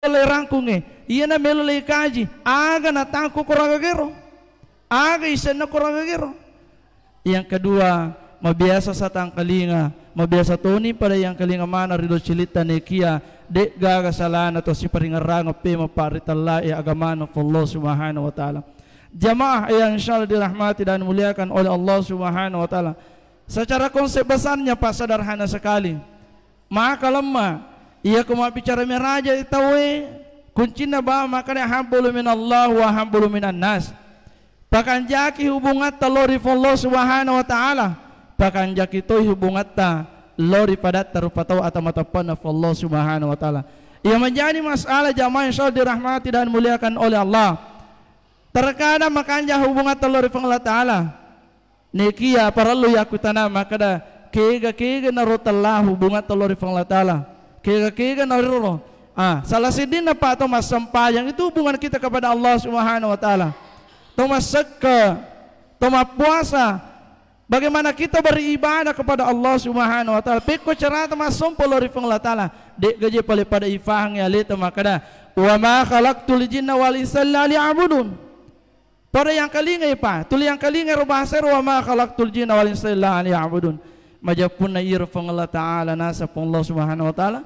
rangkung iya na melo lay kaji aga na tangko koragagero aga isa na koragagero. Yang kedua, mabiasa sa tangkalinga, mabiasa toni pada yang kalinga mana rido cilita nekia de gaga salana to si paringarang pe maparitalla agamana Allah subhanahu wa ta'ala. Jamaah yang insyaallah dirahmati dan muliakan oleh Allah subhanahu wa ta'ala. Secara konsep besarnya Pak sederhana sekali. Maka lemah ia kuma bicara meraja itawe kuncinya ba makanya hablu minallah wa hablu minan nas. Pakan jaki hubungat ta lori Allah subhanahu wa ta'ala. Pakan jaki to hubungat ta lori padat tarupatau atau matapan Allah subhanahu wa ta'ala. Ia menjadi masalah jamaah insyaallah dirahmati dan muliakan oleh Allah. Terkadang makanya hubungat ta lori Allah ta'ala. Nekia paralu yakutana makada kega narotallah hubungat ta lori Allah ta'ala. Kega nariro. Salah sidin apa atau mas sampayang itu hubungan kita kepada Allah subhanahu wa ta'ala. Tomas sekka, tomas puasa, bagaimana kita beribadah kepada Allah subhanahu wa ta'ala. Peko cerita mas sompolori Allah ta'ala. Dek gaje pale pada ifahang ya leta makada. Wa ma khalaqtul jinna wal insa illa liya'budun. Pada yang kalinga pa, tuli yang kalinga bahasa wa ma khalaqtul jinna wal insa illa liya'budun. Majapun na irfang Allah ta'ala nasa pun Allah subhanahu wa ta'ala.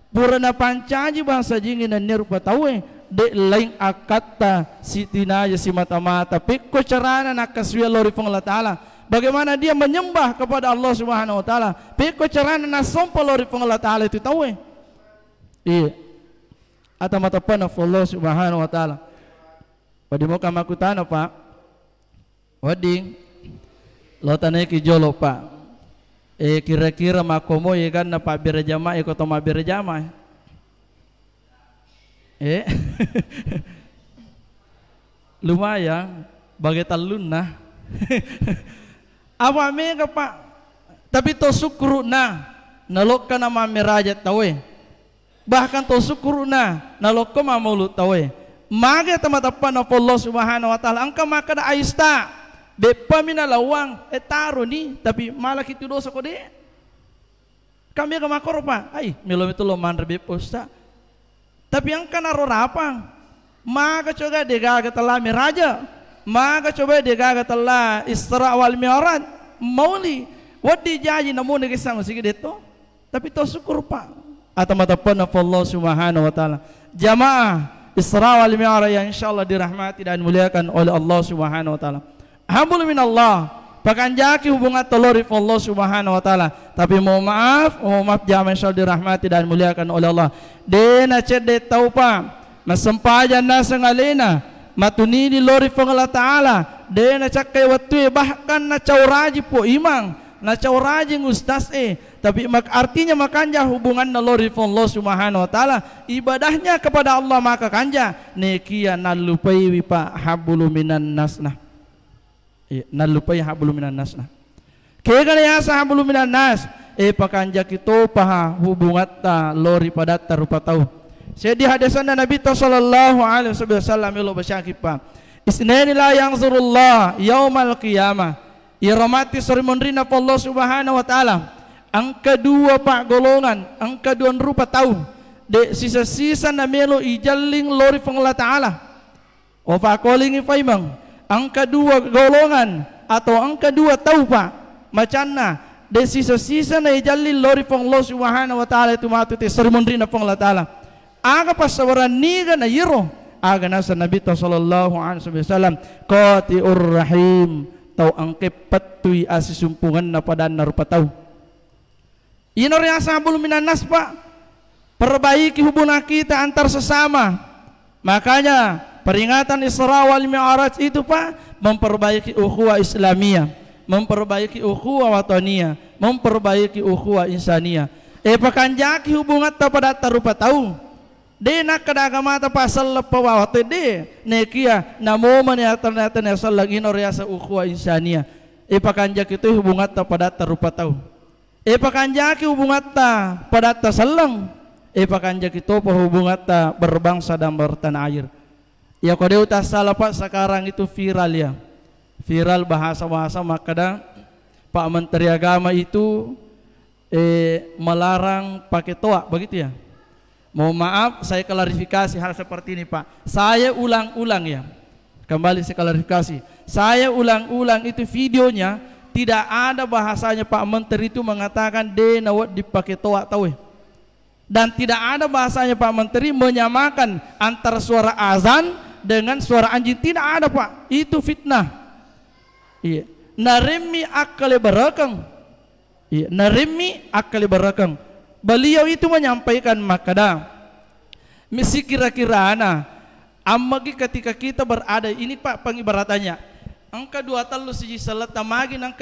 Purana pancaji bangsa jingin dan nirupa tawe. De lain akata si tinaya si mata-mata piko carana nakaswiya lori pang Allah ta'ala. Bagaimana dia menyembah kepada Allah subhanahu wa ta'ala. Piko carana nasompa lori pang Allah ta'ala itu tahu iya atau matapan Allah subhanahu wa ta'ala. Wadi mo kamakutan Pak wading lo tanay kijolo Pak kira-kira makomo kan na Pak birajama ko to mabirajama lumayan bagai talun nah apa mega Pak tapi to sukru na nalok ka na mamirajat tawe bahkan to sukru na nalok ka mamulut tawe maga tamatapan of Allah subhanahu wa ta'ala angka maka na aista de paminalawang taro ni tapi malaki tu dosa ko de kami ka makoro pa ay milom itu lo manrabe posta tapi ang kanarorapang maka coba degaga telah miraja maka coba degaga telah Isra wal Mi'raj mauli wadi jaji namun negisang sige dito tapi to syukur Pak atau matapan Allah subhanahu wa ta'ala. Jamaah Isra wal Mi'raj yang insyaallah dirahmati dan muliakan oleh Allah subhanahu wa ta'ala. Hablu minallah pakan jaki hubungan telori Allah subhanahu wa ta'ala. Tapi mohon maaf jamaah insyaallah dirahmati dan muliakan oleh Allah. Dena cede tau pa masempajan na sengalena matunini lori Allah ta'ala. Dena cakai watue bahkan na cauraji po imang na cauraji ngustas tapi artinya makanya hubungan na lori Allah subhanahu wa ta'ala ibadahnya kepada Allah maka kanja nekia nalupai wipa hablu minan nasna nalupai hablu minan nasna kega ya hablu minan nas pakanja kito paha hubungat ta lori padat rupa tau saya di hadisan Nabi sallallahu alaihi wasallam ilo basyakip pa isnaini la yanzurullah yaumal qiyamah iramati surimunrina Allah subhanahu wa ta'ala. Ang kedua Pak golongan ang kedua rupa tau de sisa-sisa na melo ijalling lori Allah ta'ala o pa calling ifaimang ang kedua golongan atau ang kedua tau Pak macana de sisa-sisa na ijalling lori Allah subhanahu wa ta'ala itu matuti surimunrina Allah ta'ala aga pasawaran niga na yiro aga nasa Nabi sallallahu alaihi wasallam qati'ur rahim tau ang kepatuy asisumpungan na padan na rupa tau. Inor yang sabul minan nas Pak perbaiki hubungan kita antar sesama. Makanya peringatan Isra wal Mi'raj itu Pak memperbaiki ukhuwah Islamiyah, memperbaiki ukhuwah wataniyah, memperbaiki ukhuwah insaniyah. Pakanjaki hubungan pada tarupa tahu. De nak kadagama ta pasal pawat de nekia namo man ya ternyata nasal lagi inor ya sa ukhuwah insaniyah. Pakanjaki itu hubungan pada tarupa tahu. Pakanjaki hubungan ta pada tasalang pakanjaki to hubungan ta berbangsa dan bertanah air. Ya kode utas salah Pak sekarang itu viral ya. Viral bahasa-bahasa makanya Pak Menteri Agama itu melarang pakai toa begitu ya. Mohon maaf, saya klarifikasi hal seperti ini Pak. Saya ulang-ulang ya. Kembali saya klarifikasi. Saya ulang-ulang itu videonya tidak ada bahasanya Pak Menteri itu mengatakan nawat dipakai toa tahu. Dan tidak ada bahasanya Pak Menteri menyamakan antara suara azan dengan suara anjing. Tidak ada Pak. Itu fitnah. Iya. Narimi akali barakang. Iya. Narimi akali barakang. Beliau itu menyampaikan makada. Misi kira-kira amagi ketika kita berada ini Pak pengibaratannya. Angka dua talu siji salat magi nang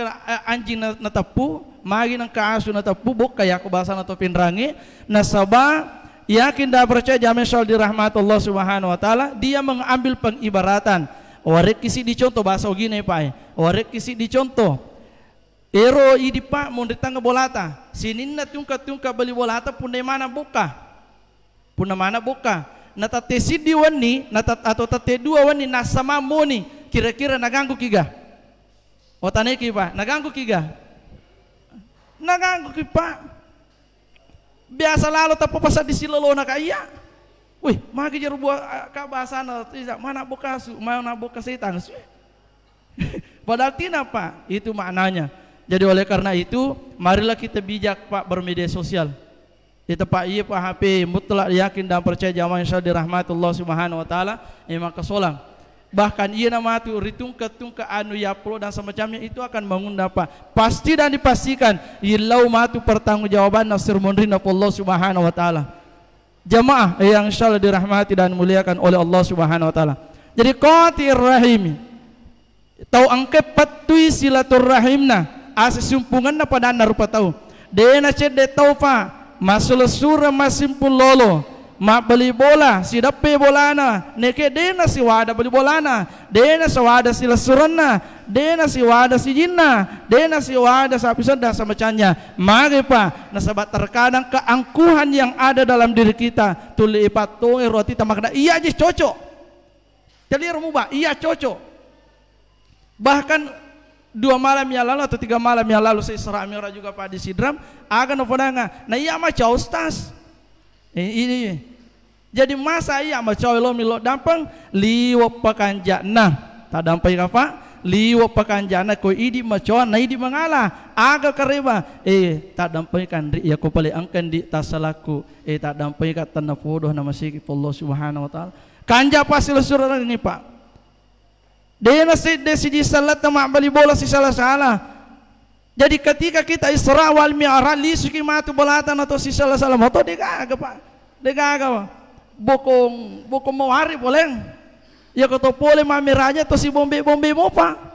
anjing natapu, magi nang asu natapu bok kayak aku bahasa atau pinrangi. Nasabah yakin dah percaya jamin soal dirahmat Allah Subhanahu wa taala, dia mengambil pengibaratan. Warek kisi dicontoh bahasa gini Pak. Warek kisi dicontoh. Ero idi Pak mau ditangga bolata. Sininna tungka beli bolata pun mana buka. Puna mana buka. Nata tesidi wani atau tate dua wani nasama moni kira-kira naganggu kiga. Otaneki Pak, naganggu kiga. Naganggu ki Pak. Biasa lalu tapi pasal di silolona kaya. Wih, magi jaru buah kabasana tidak mana buka setan. Padahal tidak Pak, itu maknanya. Jadi oleh karena itu, marilah kita bijak Pak bermedia sosial. Itu Pak iya Pak HP mutlak yakin dan percaya jamaah insyaallah dirahmatullah Subhanahu wa taala memang kesolang. Bahkan iya nama itu ritungka anu yaplo dan semacamnya itu akan mengundang Pak. Pasti dan dipastikan ilau matu pertanggungjawaban nasir munrina Allah Subhanahu wa taala. Jamaah yang insyaallah dirahmati dan muliakan oleh Allah Subhanahu wa taala. Jadi qatir rahimi. Tau angkat patui silaturrahimna. Asa sumpungan na pada rupa tahu. Dena cede tau Pak. Masul surah masimpul lolo. Ma beli bola, si dape bolana. Neke dena si wada beli bolana. Dena si wada si lesurana. Dena si wada si jinna. Dena si wada sapisan dan semacamnya. Mari Pak, nasabat terkadang keangkuhan yang ada dalam diri kita. Tuli ipatong roti tamakna. Iya aja cocok. Jadi rumubah, iya cocok. Bahkan 2 malam yang lalu atau 3 malam yang lalu saya Isra Mi'raj juga Pak di Sidram akan nopodanga. Nah iya mah cau ustaz. Ini. Jadi masa iya mah cau lo milo dampang liwop pakanjana. Tak dampai apa? Liwop pakanjana ko idi macoan na idi mengalah. Aga kareba. Tak dampai kan ri ya ko pale angkan di tasalaku. Tak dampai kat tanah podoh nama siki Allah Subhanahu wa taala. Kanja pasil surah ini Pak. Dena sidi salat ma bali bola si salah-salah. Jadi ketika kita Isra wal Mi'raj li suki matu bolatan atau si salah-salah moto degaga Pak. Degaga. Bokong mau hari boleh. Ya kata boleh mamiraja to si bombe mo Pak.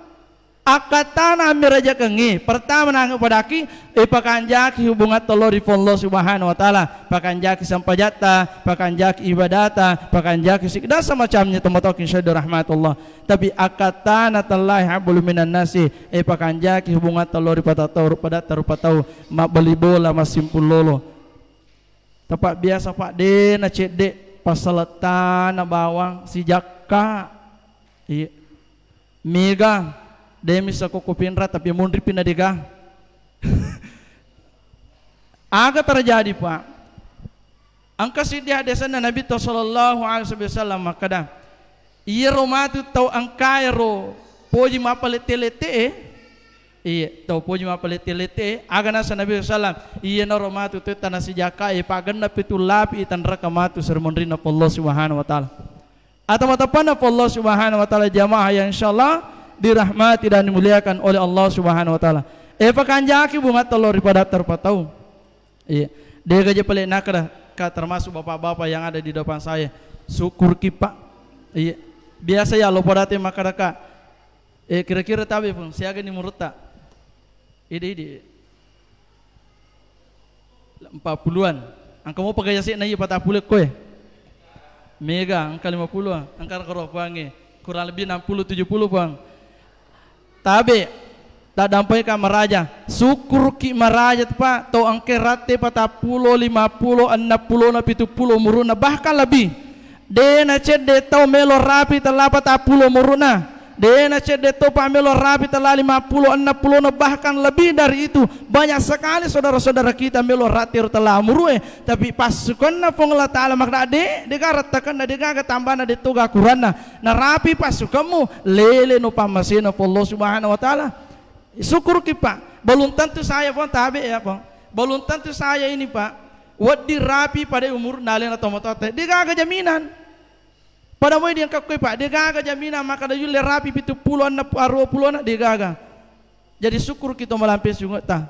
Akatana miraja kengi. Pertama nang padaki pakanjaki hubungan telur di Allah Subhanahu wa taala. Pakanjaki sampajata, pakanjaki ibadata, pakanjaki sikda semacamnya temotok insyaallah rahmatullah. Tapi akatana tallahi habul minan nasi pakanjaki hubungan telur di pada tahu mak beli bola masimpul lolo. Tepat biasa Pak dena cedek pasalatan bawang si jakka. Iya. Mega demi sakokopinra tapi mundri pindah dega. Agak terjadi Pak. Angka sidia desana Nabi sallallahu alaihi wasallam makada. Iya romatu tau angkairo poji mapalete-lete. Iya tau poji mapalete-lete aga nasa Nabi sallam iya na romatu tu tanah sijaka paganda pitulapi itan rakamatu sermonrina Allah Subhanahu wa taala. Atau matapana Allah Subhanahu wa taala jamaah yang insyaallah dirahmati dan dimuliakan oleh Allah Subhanahu wa taala. Pakanjaki bunga telur pada terpatau. Iya. Dia gaje pelek nakra termasuk bapak-bapak yang ada di depan saya. Syukur ki Pak. Iya. Biasa ya lo pada te makaraka. Kira-kira tabe pun siaga ni murta. Ide 40-an. Angka mau pagaya sik na iya 40 koe. Mega angka 50-an. Angka karo pange. Kurang lebih 60 70 Bang. Tabe tak dampai ka maraja syukur ki maraja Pak to angke rate 40 50 60 na 70 muruna bahkan lebih dena cede tau melo rapi tela 40 muruna Dena cede to pamelo rapi tala 50, 60 na bahkan lebih dari itu. Banyak sekali saudara-saudara kita melo ratir tala murue, tapi pasukan na pong Allah Ta'ala makna de garatakan na de gagatambana de tuga kurana na rapi pasukanmu lele no pamasina po Allah Subhanahu wa Ta'ala. Syukur kita. Belum tentu saya pun tabi ya pong. Belum tentu saya ini Pak. Wadi rapi pada umur nalen atau motote. Dia gaga jaminan. Pada mo dia kakoi Pak, dia gaga jaminan maka da yule rapi 70 na 20 na dia gaga. Jadi syukur kita melampis juga ta.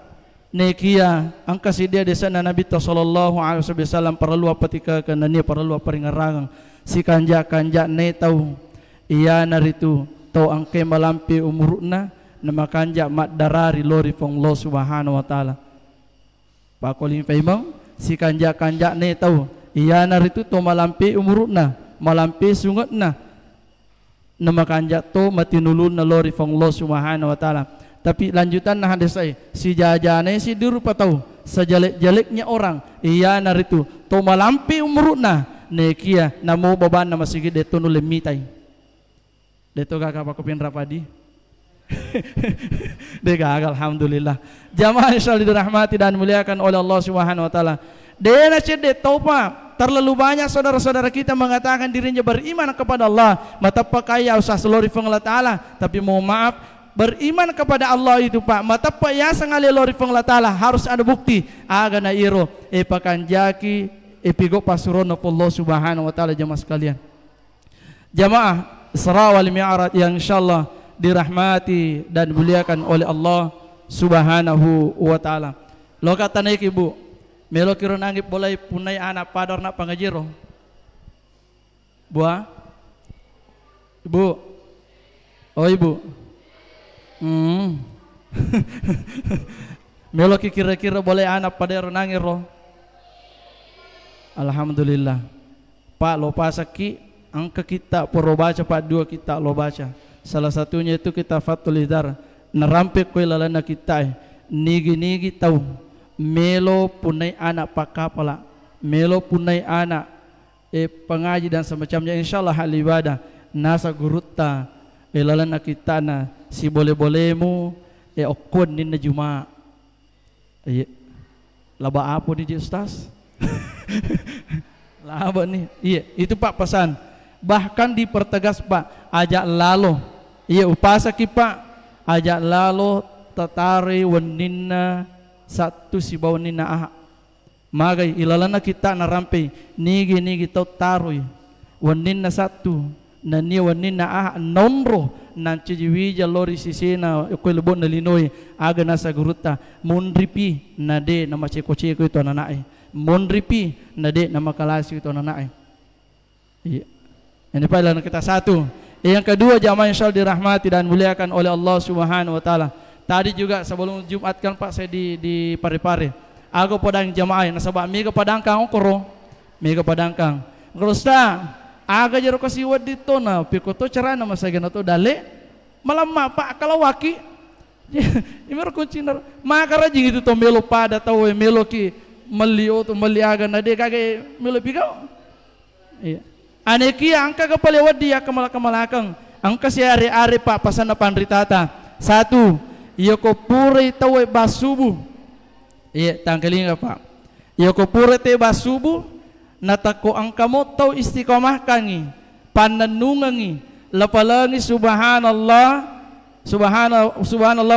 Nekia angka si dia desa na Nabi sallallahu alaihi wasallam perlu apa tika kana ni perlu apa ringarang. Si kanja ne tahu iya naritu tau angke malampi umurna na makanja mat darari lori fong lo Subhanahu wa Ta'ala. Pak kolin paimang si kanja ne tahu iya naritu to malampi umurna malampi sungat na makanja to matinulun na lori fong lo Subhanahu wa Ta'ala. Tapi lanjutan na hadis ay si jajane si duru patau sejelek-jeleknya orang iya naritu to malampi umurna nekia namo baban na masigid deto no lemitai deto kakak pakupin rapadi de gagal alhamdulillah. Jamaah insyaallah dirahmati dan muliakan oleh Allah Subhanahu wa Ta'ala. Dena cede topa terlalu banyak saudara-saudara kita mengatakan dirinya beriman kepada Allah, mata pakaya usah selori feng Allah Ta'ala, tapi mohon maaf beriman kepada Allah itu Pak, mata ya sangali lori feng Allah Ta'ala harus ada bukti aga na iro pakanjaki pigo pasurono Allah Subhanahu wa Ta'ala. Jamaah sekalian, jamaah Isra wal Mi'raj yang insyaallah dirahmati dan dimuliakan oleh Allah Subhanahu wa Ta'ala. Lo kata naik ibu melo kiro nangip boleh punai anak pador nak pangajiro buah ibu oh ibu melo kira-kira boleh anak pador nangiro alhamdulillah Pak lo pasaki angka kita poro baca Pak 2 kita lo baca salah satunya itu kita Fathul Hidar narampik ko ilalana kita nigi tahu melo punai anak pakapala, melo punai anak pengaji dan semacamnya insyaallah hal ibadah nasa gurutta ilalana kita na si boleh-bolehmu okon ninna juma laba apa ni Ustaz laba nih iya itu Pak pesan bahkan dipertegas Pak ajak lalo iya upasa ki Pak ajak lalo tatari waninna satu si bau nina aha magai ilalana kita narampe nigi tau tarui wanin na satu nani wanin na aha nomro nanti jiwija lori sisena ko lebon na linoy aga nasa guruta monripi nade nama ceko-ceko itu ananae monripi nade nama kalasi itu ananae iya ini pilihan kita satu. Yang kedua jamaah insyaallah dirahmati dan muliakan oleh Allah Subhanahu wa Ta'ala. Tadi juga sebelum Jumat kan Pak saya di Parepare. Aku padang jamaah nasabak mi ke padangkang okoro. Mi ke padangkang. Gusta, aga jero kasih wadi to na pikoto carana masagana to dale. Malam Pak kalau waki. Imar kuncinar. Maka rajing itu to melo pada tahu melo ki melio to meliaga na de kage melo pigau. Iya. Aneki angka kapale wadi ya kamalakang. Angka si are-are Pak pasana pandritata. Satu Yoko pure tawe basubu. Iya, tangkelinga Pak. Yoko pure te basubu natako angka mo tau istiqomah kangi pananungangi lapalangi subhanallah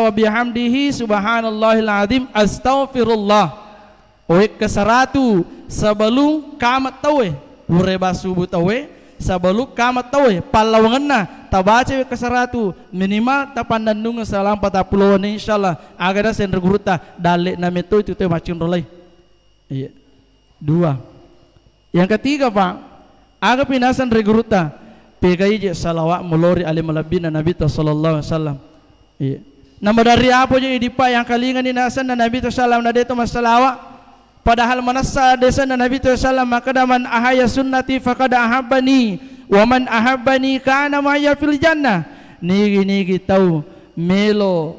wa bihamdihi subhanallahil azim astaghfirullah. Oe kesaratu sebelum kamat tawe pure basubu tawe sebelum kamat tawe palawangan na tabaca kesaratu minimal tapandanung salam 40 insyaallah agada sen reguruta dale na meto itu teh macin rolai. Iya. 2. Yang ketiga Pak, aga pinasan reguruta pegai je salawat melori ali malabina Nabi sallallahu alaihi wasallam. Iya. Nama dari apa je di Pak yang kalingan dinasan na Nabi sallallahu alaihi wasallam na deto masalawat padahal manasa desa na Nabi sallallahu alaihi wasallam maka daman ahaya sunnati faqad ahabbani wa man ahabbani kana ma'ya fil jannah. Nigi tahu melo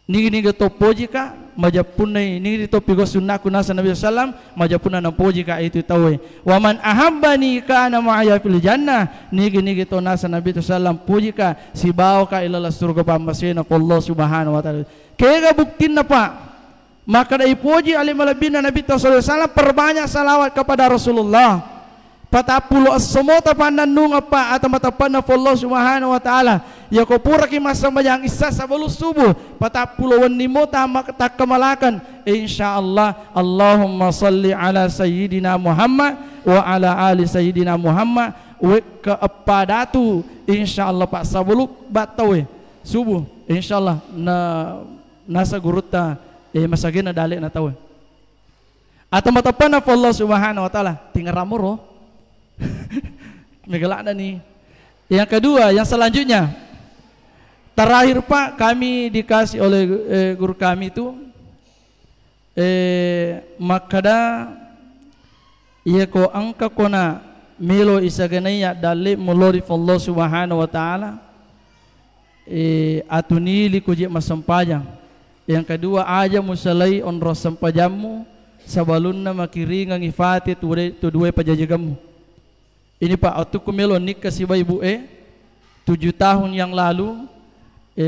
nigi to pojika majapunay ni dito pigo sunnah kuna sa Nabi sallam majapuna ng puji ka itu tawe wa man ahabbani kana ma'aya fil jannah nigi to nasa Nabi sallam puji ka sibaw ka ilala surga pamasin ko Allah subhanahu wa taala kaya buktin na pa maka dai puji alim malabin na Nabi sallallahu alaihi wasallam perbanyak salawat kepada Rasulullah patapulo as-sumota pananung apa at matapan na Allah subhanahu wa ta'ala ya ko pura ki masamayang isa sa balus subuh patapuluan nimo tama takamalakan insyaallah Allahumma salli ala sayyidina Muhammad wa ala ali sayyidina Muhammad wa ka apadatu insyaallah pak sabuluk batawe subuh insyaallah na nasa guruta masagin na dali na tawe at matapan na Allah subhanahu wa ta'ala tingaramuro megalak nih. Yang kedua, yang selanjutnya terakhir Pak kami dikasih oleh guru kami itu makada iya ko angka kona melo isaganaya dali mulori Allah subhanahu wa ta'ala atunili kujik masampajang. Yang kedua aja musalai on rosampajamu sabalunna makiringang ifati tudue pajajagamu. Ini Pak, waktu kumelo nikah si ibu 7 tahun yang lalu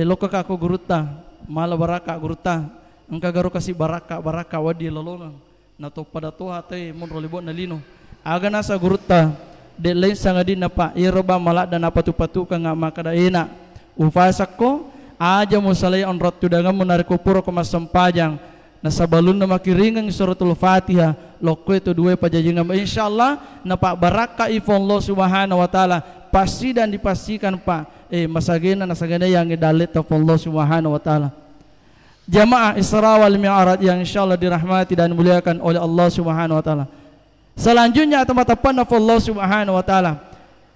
loka kako guruta mala baraka guruta angka garo kasi baraka wadi lolongang nato pada toha tay mon rolibot na lino aga nasa guruta de lain sangadin na Pak iroba mala dan apa tu ka nga makada ena ufasak ko aja mo salay on rot tudanga mo nariko puro ko masampajang nasa balun na makiringang suratul Fatihah loko itu dua pajajingan insyaallah na Pak baraka ifon Allah subhanahu wa ta'ala pasti dan dipastikan Pak masagena nasagena yang idalit ifon Allah subhanahu wa ta'ala jamaah Isra wal Mi'raj yang insyaallah dirahmati dan dimuliakan oleh Allah subhanahu wa ta'ala. Selanjutnya tempat-tempat Allah subhanahu wa ta'ala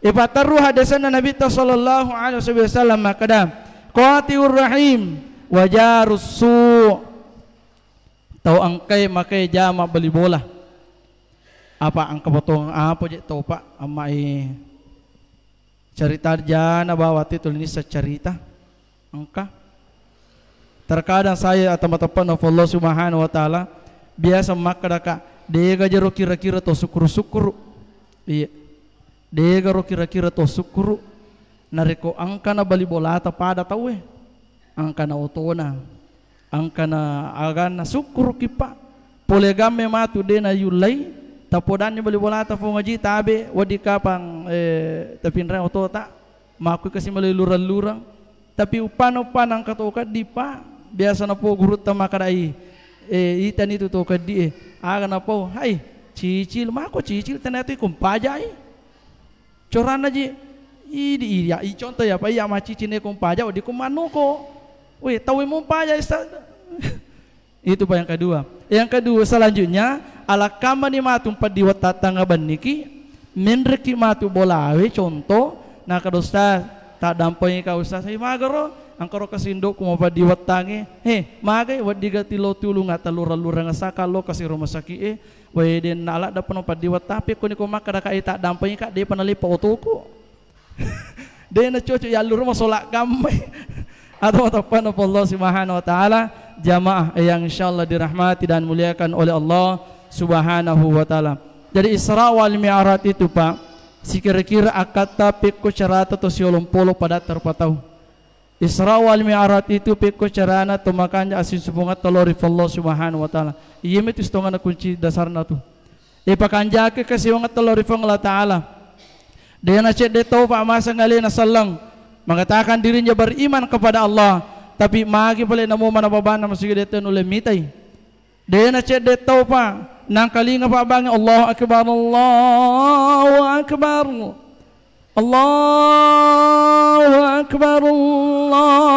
ipataru hadasan Nabi sallallahu alaihi wasallam makada qatiur rahim wajarus su' tahu angkai makai jama beli bola apa angka potong apa je tahu Pak amai cerita jana bawa titul ini secerita angka terkadang saya atau matapan Allah subhanahu wa ta'ala biasa makadaka dega jero kira-kira to syukur iya dega ro kira-kira to syukur nareko angka na beli bola ta pada tahu angka na otona angka na agan na syukur kipa polegame matu de na yulai tapodan ni beli bola ta fo ngaji tabe wadi kapang tapinra oto ta maku kasi malay lurang-lurang tapi upan ang katoka di pa biasa na po guru ta makadai itan itu to kadi aga na po hay cicil mako cicil tanato kumpajai coran aja idi ya i contoh ya pa ya ma cicine kumpaja di kumano ko weh tahu mau payah itu Pak yang kedua. Yang kedua selanjutnya ala kama ni matum padiwat tatanga baniki menreki matu bolawe contoh na kadosta tak dampai ka ustaz ay magaro angkaro kasindo ko mapadiwat tangi magay wadiga tilo tulung at lura-lura nga sakalo kasi rumah sakit we den nala da pano padiwat tapi ko ni ko makada ka ita dampai ka de panali pa otoko de na coco ya lura masolak gamay atau tapan Allah subhanahu wa ta'ala jamaah yang insyaallah dirahmati dan muliakan oleh Allah subhanahu wa ta'ala. Jadi Isra wal Mi'raj itu Pak si kira-kira akata peko carata to siolompolo pada terpatau Isra wal Mi'raj itu peko carana to makanya asin subungat telori Allah subhanahu wa ta'ala iya itu setengah na kunci dasarna tu pakanjake kasi wangat telori Allah ta'ala dia na cek de tau Pak masa ngali na sallang mengatakan dirinya beriman kepada Allah tapi magi pala namo manababana masige deten oleh mitai dia na cek de tau pa nang kalinga pa bang Allahu akbar Allahu akbar Allahu akbar Allahu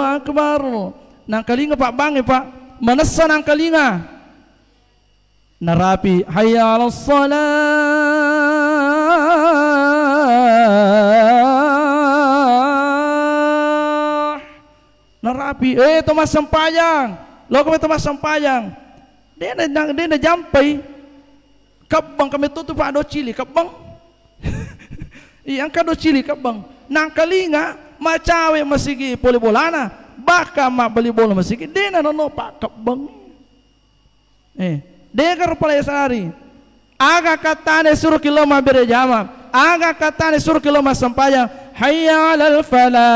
akbar nang kalinga pa bang Pak manassa nang kalinga narapi hayya 'alas shalah narapi Thomas Sampayang lo kami Thomas Sampayang dia na jampai kabang kami tutup Pak do cili kabang iyang ka do cili kabang nang kalinga macawe masigi poli bolana baka mak beli bola masih dia na nono pak kabang dia kan pala sehari aga katane suruh kilo ma berjama aga katane suruh kilo ma sampaya hayya alal falah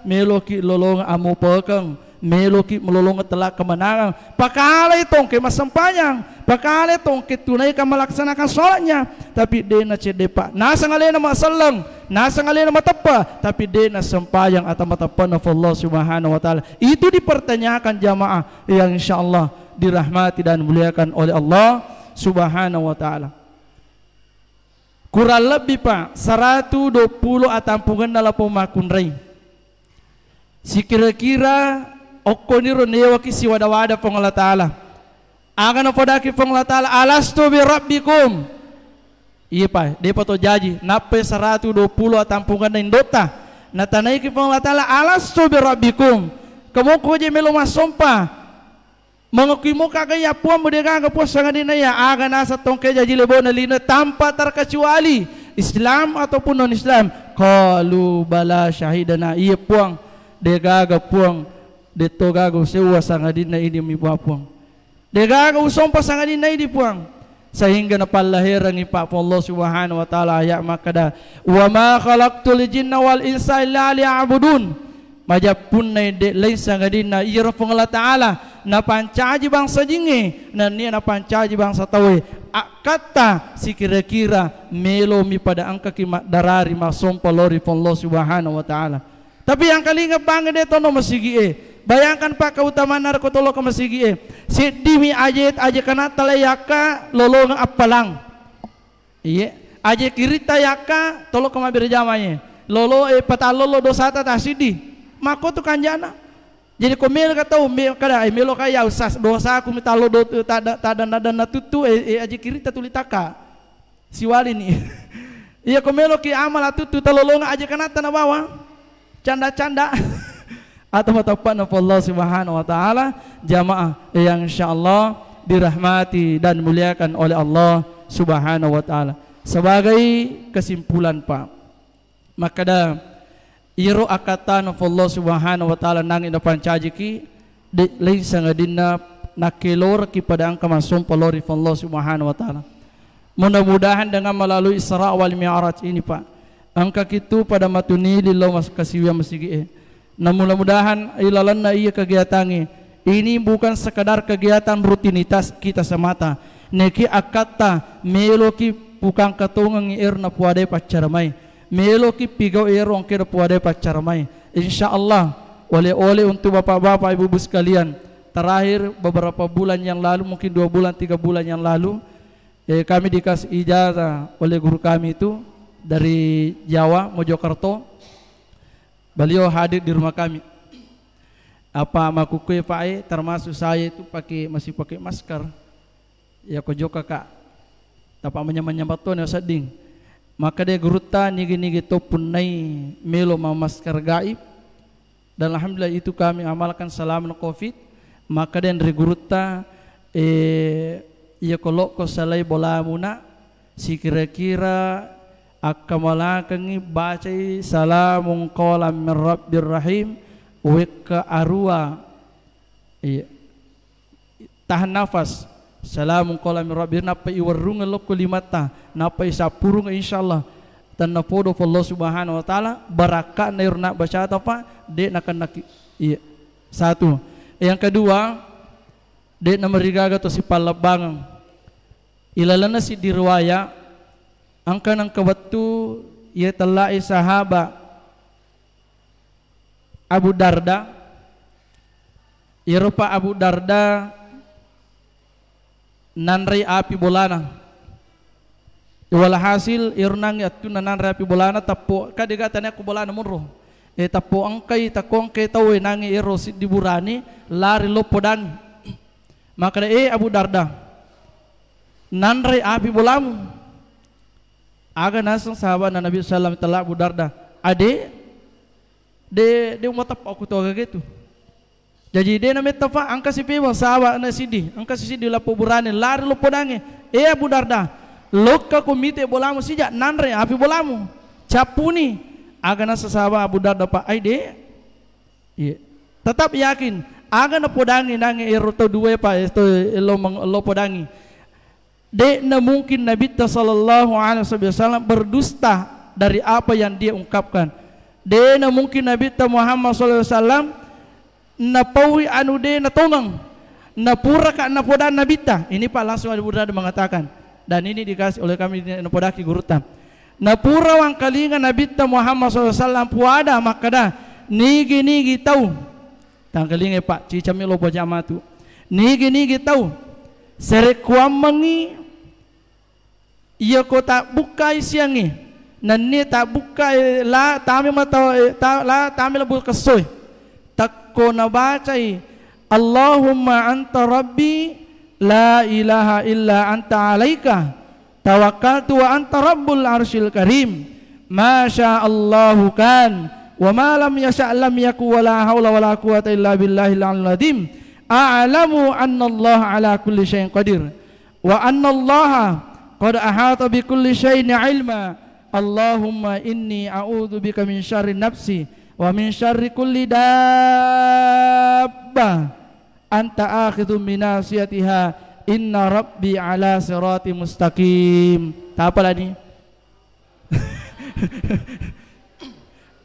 meloki lolong amu pekeng meloki melolong telak kemenangan pakala itong ke masampayang pakala itong ke tunai ka melaksanakan sholatnya tapi dia na cedepa nasa ngalena masallang nasa ngalena matapa tapi dia na sampayang atau matapa na Allah subhanahu wa ta'ala itu dipertanyakan jamaah yang insyaallah dirahmati dan muliakan oleh Allah subhanahu wa ta'ala kurang lebih pak 120 atampungan dalam pemakunrai si kira-kira okoniro newa kisi wada-wada pong Allah Ta'ala akan napodaki pong Allah Ta'ala alastu bi rabbikum iya pa dia pato jaji nape 120 atampungan na indota natanay ki pong Allah Ta'ala alastu bi rabbikum kamu ko je melo masompa mengukimo kagaya puan mo dia po sa ngadinaya aga nasa tongke jaji lebo na lina tanpa terkecuali Islam ataupun non Islam qalu bala syahidana iya puang dia gaga puang deto gago sewa sangadin na ini mi puang de gago usompa sangadin na ini puang sehingga napalahirang ipa po Allah subhanahu wa ta'ala ya makada wa ma khalaqtul jinna wal insa illa liya'budun majapun na de lain sangadin na ira po Allah ta'ala na pancaji bangsa jingi na niya na pancaji bangsa tawe kata si kira-kira melo mi pada angka kimat darari masompa lori po Allah subhanahu wa ta'ala tapi yang kalinga banget deto no masigi bayangkan pak keutamaan narkotolo ke masigi si dimi ajet aja kana talayaka lolo nga apalang iya aja kirita yaka tolo ke mabir jamanya lolo patalolo dosata tasidi mako tu kanjana jadi komel kata kada melo kaya usas dosa aku mitalo do tada nada natutu aja kirita tulitaka si wali ni iya komelo ki amal atutu talolo nga aja kana tanabawa canda-canda atau matapan Allah subhanahu wa ta'ala jamaah yang insyaallah dirahmati dan muliakan oleh Allah subhanahu wa ta'ala sebagai kesimpulan pak maka dah iro akatan Allah subhanahu wa ta'ala nang ina pancajiki lain sangadina nakelor kepada angka masum pelori Allah subhanahu wa ta'ala mudah-mudahan dengan melalui Isra wal Mi'raj ini pak angka kitu pada matuni lilo mas kasiwa masigi na mudah-mudahan ilalan na iya kegiatannya ini bukan sekadar kegiatan rutinitas kita semata neki akata meloki bukan katungang na puade pacaramai meloki pigau erong kira puade pacaramai insyaallah oleh untuk bapak-bapak ibu-ibu sekalian terakhir beberapa bulan yang lalu mungkin 2 bulan 3 bulan yang lalu kami dikasih ijazah oleh guru kami itu dari Jawa Mojokerto beliau hadir di rumah kami apa makukui Pak termasuk saya itu masih pakai masker ya kojo kakak tapak menyambat to na seding maka dia guruta nigi to punai melo ma masker gaib dan alhamdulillah itu kami amalkan selama Covid maka dia dari guruta ya kolok ko salai bola muna si kira-kira akamalakangi bacai salamun qawlan min rabbir rahim wika arwa tahan nafas salamun qawlan min rabbir napa iwarung lo kulimata napa isapurung insyaallah dan napodo Allah subhanahu wa ta'ala barakat nairna baca apa dek nakan nak iya satu yang kedua dek namarigaga to si palabangang ilalana si dirwaya angka ng kawatu ia telai sahaba Abu Darda irupa Abu Darda nanri api bolana walhasil irnang yatun nanri api bolana tapo kadigatanya ku bolana munro tapo angkay takong kay tawe nangi iro di burani lari lopodan maka Abu Darda nanri api bolamu aga nasang sahabat na Nabi sallallahu alaihi wasallam Abu Darda ade de umat apa aku tahu gitu jadi de na metafa angka si piwa sahabat na sidi angka si sidi lapo burani lari lopodange Abu Darda lokka komite bolamu sija nanre api bolamu capuni agana sesaba Abu Darda Pak aide iya tetap yakin agana podangi nangi eroto dua Pak itu lo podangi de na mungkin Nabi sallallahu alaihi wasallam berdusta dari apa yang dia ungkapkan de na mungkin Nabi Muhammad sallallahu alaihi wasallam na pawi anu de na tongang na pura ka na podan Nabi ini Pak langsung Abu Darda mengatakan dan ini dikasih oleh kami di podaki gurutan na pura wang kalinga Nabi Muhammad SAW puada makada nigi tahu tangkalinga Pak cicami lo pojama tu nigi tahu serekuam mangi iya ko tak buka siangi nanni tak buka la tami mata la tami lebu kesoy takko na bacai Allahumma anta rabbi la ilaha illa anta alaika tawakkaltu wa anta rabbul arsyil karim masya Allahu kan wa ma lam yasha' lam yaku wa la hawla wa la quwata illa billahil aliyyil azim a'lamu anna Allah ala kulli syai'in qadir wa anna Allah qad ahata bi kulli syai'in ilma Allahumma inni a'udzu bika min syarri nafsi wa min syarri kulli dabbah anta akhidhum minasiyatiha inna rabbi ala sirati mustaqim. Tak apa lagi.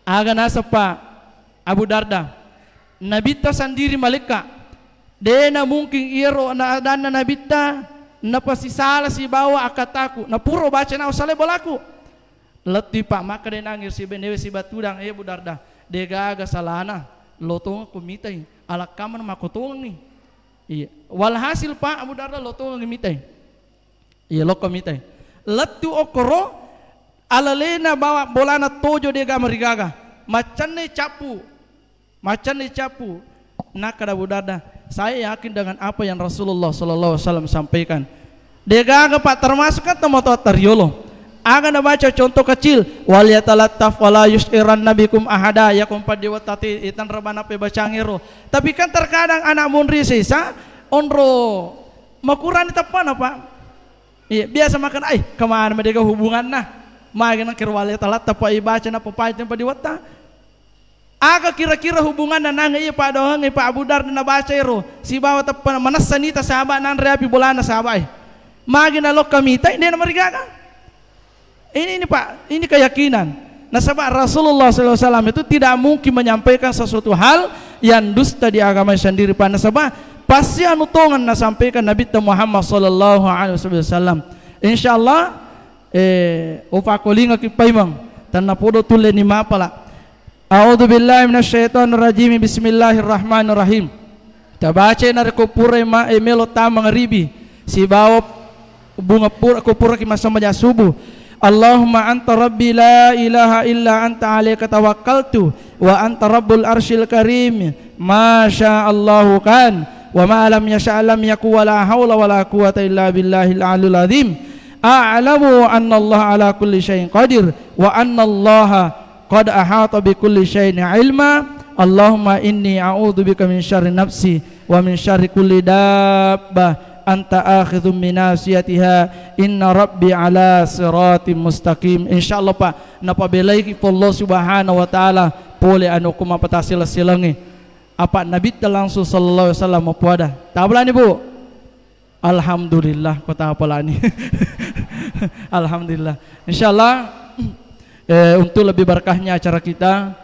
Aga nasa pa Abu Darda Nabita sendiri malika dena mungkin iro na adana Nabita na pasisala si bawa akataku na puro baca na usale bolaku leti Pak maka de nangir si benewe si batudang Abu Darda dega aga salana lotong kumitai ala kaman makotong ni iya walhasil Pak Abu Darda lotong ngimitai iya lo komitai letu okoro alalena bawa bolana tojo dega marigaga macan ni capu nakada Abu Darda saya yakin dengan apa yang Rasulullah sallallahu alaihi wasallam sampaikan dega Pak termasuk kan tomato tariolo aga na baca contoh kecil wal yatalattaf wala yus'iran nabikum ahada yakum padiwatati itan rabana pe bacangiro tapi kan terkadang anak munri sisa onro makuran tepan apa iya biasa makan kemana mereka hubungan nah magen kir wal yatalattaf pa ibaca na papait na padiwata aga kira-kira hubungan na nang iya Pak doang Pak Abu Darda na baca iro si bawa tepan manasanita sahabat nan reapi bolana sahabat magen na lo kamita hindi na marigaga. Ini Pak, ini keyakinan. Nah sebab Rasulullah SAW itu tidak mungkin menyampaikan sesuatu hal yang dusta di agama sendiri. Pak, nah sebab pasti anutongan na sampaikan Nabi Muhammad SAW. Insyaallah, upakolinga kipaimang tanah podo tule ni mapala. A'udzubillahi minasyaitonirrajim. Bismillahirrahmanirrahim. Tabace na rekopure ma emelo tamang ribi si bawa bunga pura kopura ki masama ja subuh. Allahumma anta rabbi la ilaha illa anta alaika tawakkaltu wa anta rabbul arsyil karim masya Allahu kan wa ma lam yasha' lam yaku wa la hawla wa la quwata illa billahil aliyyil azim a'lamu anna Allah ala kulli syai'in qadir wa anna Allah qad ahata bi kulli syai'in ilma Allahumma inni a'udzu bika min syarri nafsi wa min syarri kulli dabbah anta akhidhum minasiyatiha inna rabbi ala siratim mustaqim. Insyaallah Pak napabelai ki Allah subhanahu wa taala pole anu kuma patasila silangi apa Nabi langsung sallallahu alaihi wasallam puada tablan Ibu alhamdulillah kota apalani alhamdulillah insyaallah untuk lebih berkahnya acara kita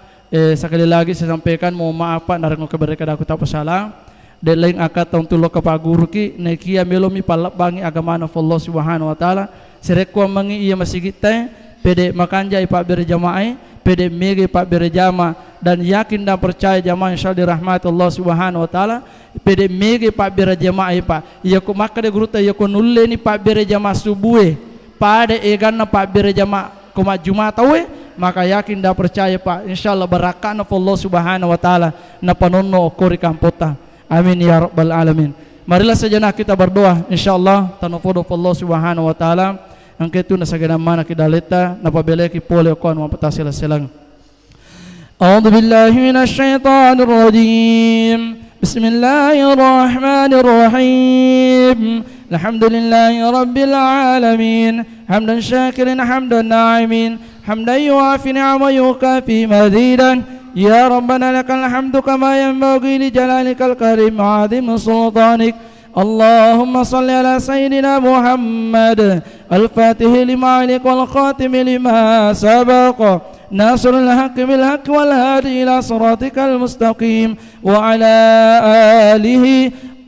sekali lagi saya sampaikan mohon maaf Pak narang keberkahan aku tak salah de lain akata untuk lo kapaguru ki nekia melomi palabangi agama na Allah subhanahu wa taala serekwa mangi iya masigita pede makanja Pak berjamaah pede mege Pak berjama dan yakin dan percaya jamaah insyaallah dirahmati Allah subhanahu wa taala pede mege Pak berjamaah Pak iya ko makade guruta iya ko nulle ni Pak berjamaah subuhe pada eganna Pak berjamaah koma Jumat tawe maka yakin dan percaya Pak insyaallah barakah na Allah subhanahu wa taala na panonno kori kampota. Amin ya rabbal alamin. Marilah sejenak kita berdoa insyaallah tanopodo Allah subhanahu wa taala angke tu na sagana mana kidaleta napabele ki pole kon mapatasila silang. A'udzu billahi minasy syaithanir rajim. بسم الله الرحمن الرحيم الحمد لله رب العالمين حمدا شاكرا حمدا ناعمين حمدا يوافي نعما ويكافي مزيدا يا ربنا لك الحمد كما ينبغي لجلالك الكريم وعظيم سلطانك اللهم صل على سيدنا محمد الفاتح لما عليك والخاتم لما سبق ناصر الحق بالحق والهادي إلى صراطك المستقيم وعلى آله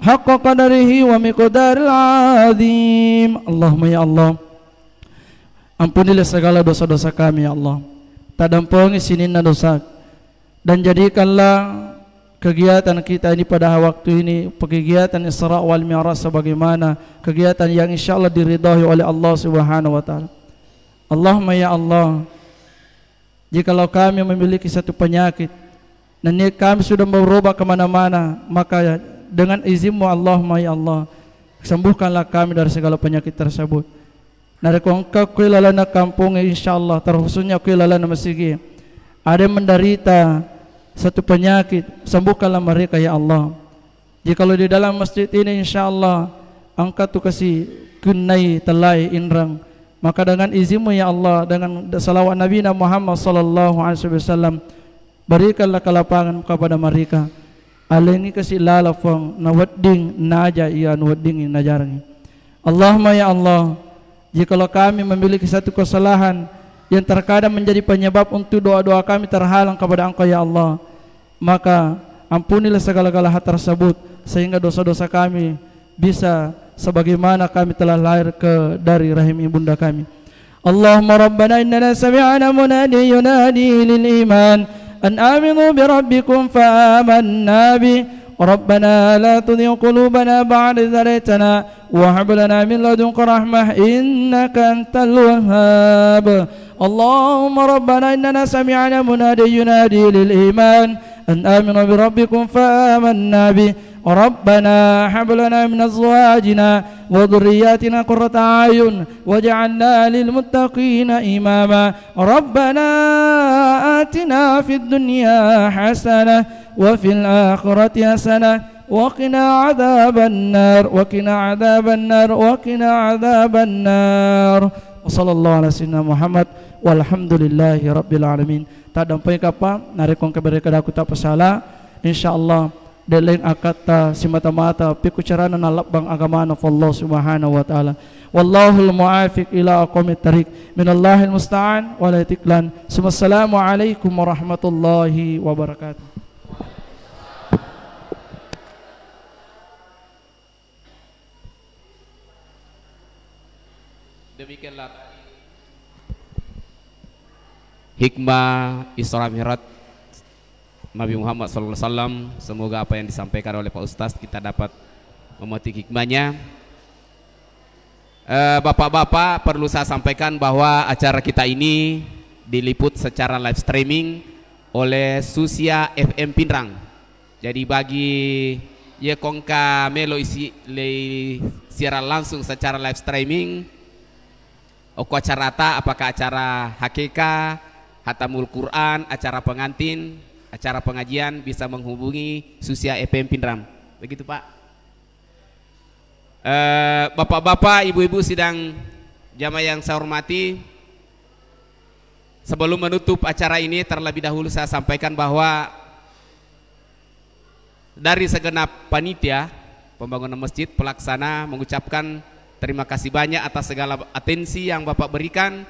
حق قدره ومقدار العظيم. Allahumma ya Allah, ampunilah segala dosa-dosa kami ya Allah, tak dampungi sinina dosa, dan jadikanlah kegiatan kita ini pada waktu ini kegiatan Isra wal Mi'raj sebagaimana kegiatan yang insyaallah diridhai oleh Allah Subhanahu wa taala. Allahumma ya Allah, jikalau kami memiliki satu penyakit dan kami sudah berubah kemana-mana, maka dengan izin-Mu Allahumma ya Allah, sembuhkanlah kami dari segala penyakit tersebut. Dari Engkau kuilalana kampung insyaallah, terkhususnya kuilalana masjid, ada yang menderita satu penyakit, sembuhkanlah mereka ya Allah. Jikalau di dalam masjid ini insyaallah Engkau tu kasih kunai telai inrang, maka dengan izin-Mu ya Allah, dengan salawat Nabi Muhammad sallallahu alaihi wasallam, berikanlah kelapangan kepada mereka. Alengi kasih lalafang na wadding naja iya wadding najarani. Allahumma ya Allah, jikalau kami memiliki satu kesalahan yang terkadang menjadi penyebab untuk doa-doa kami terhalang kepada Engkau ya Allah, maka ampunilah segala-gala hal tersebut sehingga dosa-dosa kami bisa sebagaimana kami telah lahir dari rahim ibunda kami. Allahumma rabbana innana sami'na munadi yunadi lil iman an aminu bi rabbikum fa amanna bi rabbana la tudhigh qulubana ba'da idh hadaytana wa hab lana min ladunka rahmah innaka antal wahhab. Allahumma rabbana innana sami'na munadi yunadi lil iman أن آمنوا بربكم فآمنا به ربنا هب لنا من أزواجنا وذرياتنا قرة أعين واجعلنا للمتقين إماما ربنا آتنا في الدنيا حسنة وفي الآخرة حسنة وقنا عذاب النار وقنا عذاب النار وقنا عذاب النار وصلى الله على سيدنا محمد walhamdulillahi rabbil alamin. Tak dampai kapa narekong kebereka aku tak pasala insyaallah delain akata simata-mata piku carana nalabang agama na Allah Subhanahu wa taala. Wallahul muafiq ila aqwamit tariq minallahil musta'an wala tiklan. Assalamu alaikum warahmatullahi wabarakatuh. Demikianlah hikmah Isra Mi'raj Nabi Muhammad SAW. Semoga apa yang disampaikan oleh Pak Ustaz kita dapat memetik hikmahnya. Bapak-bapak, perlu saya sampaikan bahwa acara kita ini diliput secara live streaming oleh Susia FM Pindrang. Jadi bagi ye kongka melo isi siaran langsung secara live streaming, acara apakah acara hakika, Hatamul Quran, acara pengantin, acara pengajian, bisa menghubungi Susia FM Pindrang. Begitu Pak. Bapak-bapak, ibu-ibu sidang jamaah yang saya hormati, sebelum menutup acara ini terlebih dahulu saya sampaikan bahwa dari segenap panitia pembangunan masjid pelaksana mengucapkan terima kasih banyak atas segala atensi yang Bapak berikan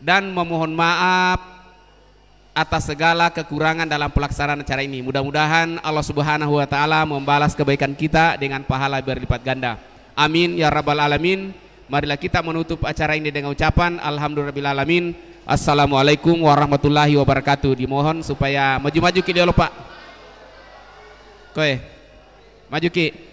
dan memohon maaf atas segala kekurangan dalam pelaksanaan acara ini. Mudah-mudahan Allah Subhanahu wa taala membalas kebaikan kita dengan pahala berlipat ganda. Amin ya rabbal alamin. Marilah kita menutup acara ini dengan ucapan alhamdulillahirabbil alamin. Assalamualaikum warahmatullahi wabarakatuh. Dimohon supaya maju-maju ki dia Pak. Koe. Maju ki.